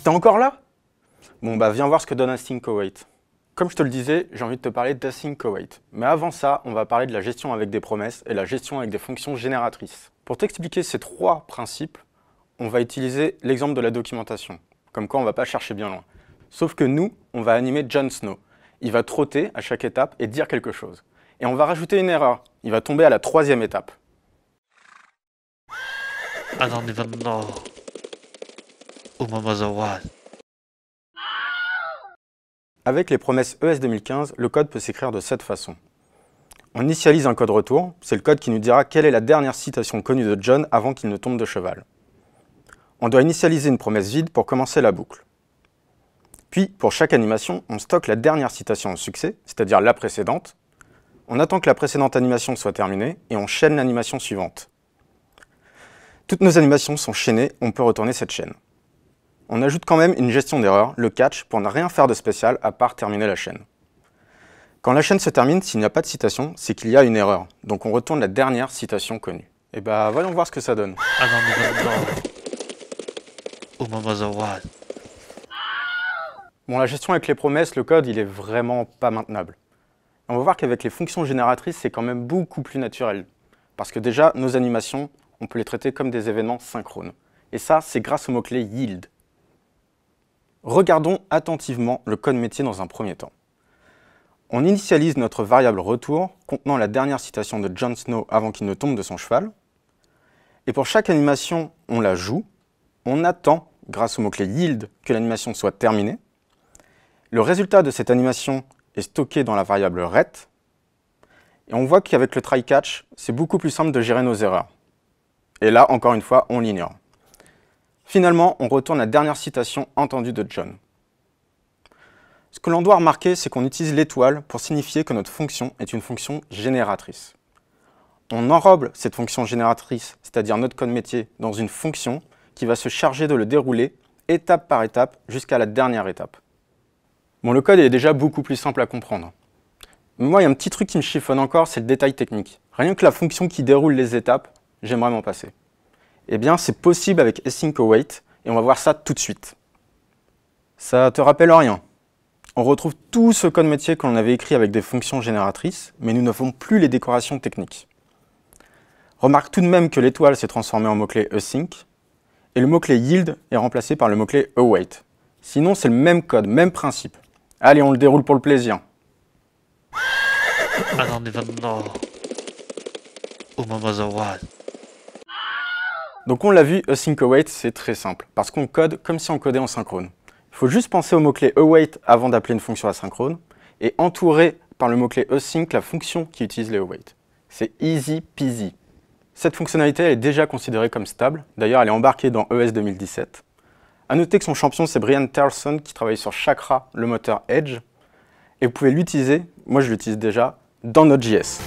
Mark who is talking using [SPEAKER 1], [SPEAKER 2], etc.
[SPEAKER 1] t'es encore là? Bon bah viens voir ce que donne Async Await. Comme je te le disais, j'ai envie de te parler d'Async Await. Mais avant ça, on va parler de la gestion avec des promesses et la gestion avec des fonctions génératrices. Pour t'expliquer ces trois principes, on va utiliser l'exemple de la documentation. Comme quoi on ne va pas chercher bien loin. Sauf que nous, on va animer Jon Snow. Il va trotter à chaque étape et dire quelque chose. Et on va rajouter une erreur. Il va tomber à la troisième étape.
[SPEAKER 2] I don't even know who my mother was.
[SPEAKER 1] Avec les promesses ES 2015, le code peut s'écrire de cette façon. On initialise un code retour, c'est le code qui nous dira quelle est la dernière citation connue de John avant qu'il ne tombe de cheval. On doit initialiser une promesse vide pour commencer la boucle. Puis, pour chaque animation, on stocke la dernière citation au succès, c'est-à-dire la précédente. On attend que la précédente animation soit terminée et on chaîne l'animation suivante. Toutes nos animations sont chaînées, on peut retourner cette chaîne. On ajoute quand même une gestion d'erreur, le catch, pour ne rien faire de spécial à part terminer la chaîne. Quand la chaîne se termine, s'il n'y a pas de citation, c'est qu'il y a une erreur. Donc on retourne la dernière citation connue. Et bah voyons voir ce que ça donne.
[SPEAKER 2] I don't even know who my mother was.
[SPEAKER 1] Bon, la gestion avec les promesses, le code, il est vraiment pas maintenable. On va voir qu'avec les fonctions génératrices, c'est quand même beaucoup plus naturel. Parce que déjà, nos animations, on peut les traiter comme des événements synchrones. Et ça, c'est grâce au mot-clé yield. Regardons attentivement le code métier dans un premier temps. On initialise notre variable retour contenant la dernière citation de Jon Snow avant qu'il ne tombe de son cheval. Et pour chaque animation, on la joue. On attend, grâce au mot-clé yield, que l'animation soit terminée. Le résultat de cette animation est stocké dans la variable ret. Et on voit qu'avec le try-catch, c'est beaucoup plus simple de gérer nos erreurs. Et là, encore une fois, on l'ignore. Finalement, on retourne la dernière citation entendue de John. Ce que l'on doit remarquer, c'est qu'on utilise l'étoile pour signifier que notre fonction est une fonction génératrice. On enrobe cette fonction génératrice, c'est-à-dire notre code métier, dans une fonction qui va se charger de le dérouler étape par étape jusqu'à la dernière étape. Bon, le code est déjà beaucoup plus simple à comprendre. Mais moi, il y a un petit truc qui me chiffonne encore, c'est le détail technique. Rien que la fonction qui déroule les étapes, j'aimerais m'en passer. Eh bien, c'est possible avec Async Await, et on va voir ça tout de suite. Ça te rappelle rien? On retrouve tout ce code métier que l'on avait écrit avec des fonctions génératrices, mais nous n'avons plus les décorations techniques. Remarque tout de même que l'étoile s'est transformée en mot-clé async, et le mot-clé yield est remplacé par le mot-clé await. Sinon, c'est le même code, même principe. Allez, on le déroule pour le plaisir.
[SPEAKER 2] I don't even know who my mother was.
[SPEAKER 1] Donc on l'a vu, Async Await, c'est très simple, parce qu'on code comme si on codait en synchrone. Il faut juste penser au mot-clé await avant d'appeler une fonction asynchrone, et entourer par le mot-clé async la fonction qui utilise les await. C'est easy peasy. Cette fonctionnalité elle est déjà considérée comme stable, d'ailleurs elle est embarquée dans ES 2017. A noter que son champion c'est Brian Terson qui travaille sur Chakra, le moteur Edge, et vous pouvez l'utiliser, moi je l'utilise déjà, dans Node.js.